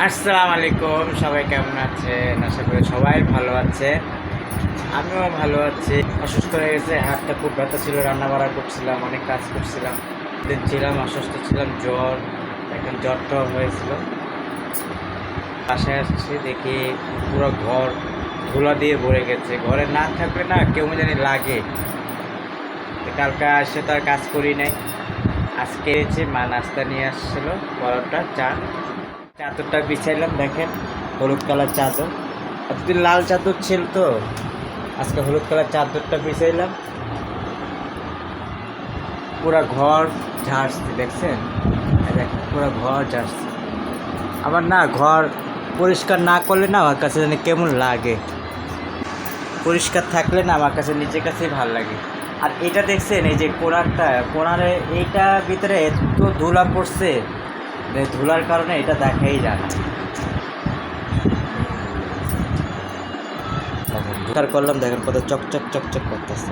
আসসালামু আলাইকুম, সবাই কেমন আছেন? আশা করি সবাই ভালো আছে। আমিও ভালো আছি। অসুস্থ হয়ে গেছে, হাতটা খুব ব্যথা ছিল, রান্না বাড়া করছিলাম, অনেক কাজ করছিলাম, দিন ছিলাম অসুস্থ ছিলাম, জ্বর, এখন জ্বরটাও হয়েছিল। বাসায় আসছি, দেখি পুরো ঘর ধুলা দিয়ে ভরে গেছে। ঘরে না থাকলে না কেমন জানি লাগে। কালকে আসে তো আর কাজ করি নাই। আজকে এসে মা নাস্তা নিয়ে আসছিলো, পরোটা, চা। চাদরটা বিছাইলাম, দেখেন হলুদ কালার চাদর। এতদিন লাল চাদর ছিল তো, আজকে হলুদ কালার চাদরটা বিছাইলাম। পুরা ঘর ঝাড়ছি, দেখছেন? দেখেন পুরা ঘর ঝাড়ছি। আমার না ঘর পরিষ্কার না করলে না আমার কাছে জানি কেমন লাগে। পরিষ্কার থাকলে না আমার কাছে নিজের কাছেই ভালো লাগে। আর এটা দেখছেন, এই যে কোণারে এইটা ভিতরে এত ধুলা পড়ছে, ধুলার কারণে এটা দেখাই যায় না। ধুলার করলাম, দেখেন কত চকচক চকচক করতেছে।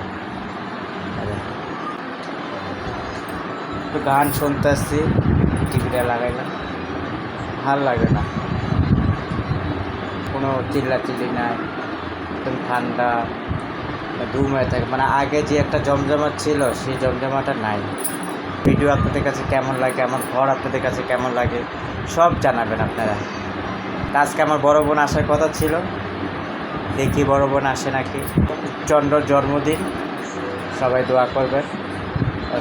একটু গান শুনতে আসছি, টিভিটা লাগাইলাম, ভাল লাগে না, কোনো চিল্লাচিল্লি নাই, একদম ঠান্ডা ধুম হয়ে থাকে। মানে আগে যে একটা জমজমাট ছিল সেই জমজমাটা নাই। ভিডিও আপনাদের কাছে কেমন লাগে, আমার ঘর আপনাদের কাছে কেমন লাগে সব জানাবেন আপনারা। আজকে আমার বড় বোন আসার কথা ছিল, দেখি বড় বোন আসে নাকি। চন্দ্রর জন্মদিন, সবাই দোয়া করবেন।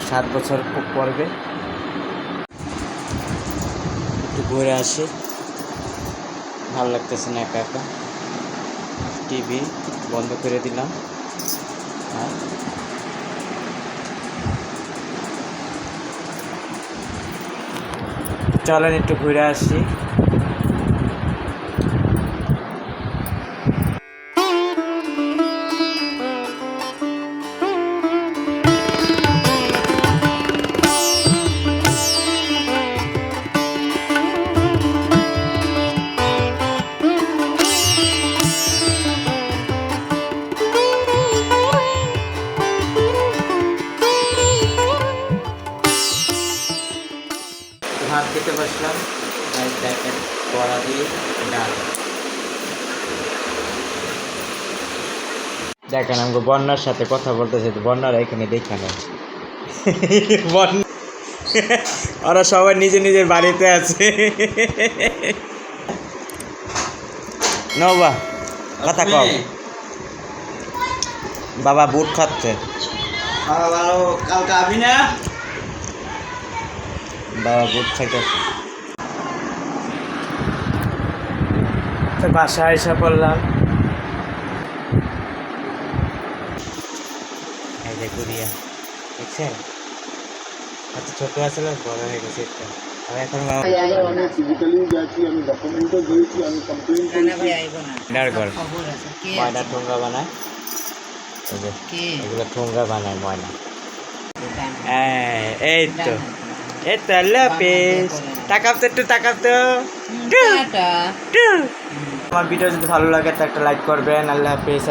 7 বছর খুব পড়বে। একটু ঘুরে আসি, ভালো লাগতেছে না একা একা। টিভি বন্ধ করে দিলাম। চলেন একটু ঘুরে আসি। ভাত খেতে বসলাম, দেখেন বড়া দিয়ে ডাল। দেখেন আমাকে বন্যার সাথে কথা বলতেছে, বন্যার এখানে দেখা নেই। ওরা সবাই নিজে নিজের বাড়িতে আছে। নবা কথা কও। বাবা বুট খাচ্ছে। কালকে আবি না? বাবা বুট খাইতেছে। তো বাসায় এসে পড়লাম। এই যে গুড়িয়া, দেখছেন কত ছোট আসলে, বড় হয়ে গেছে একটা। আমি এখন ময়না ঠোঙ্গা বানায়, এগুলো ঠোঙ্গা বানায় ময়না। এই তো আল্লাহ হাফেজ। তাকাবতো একটু, তাকাবতো। আমার ভিডিও যদি ভালো লাগে তো একটা লাইক করবেন। আল্লাহ হাফেজ।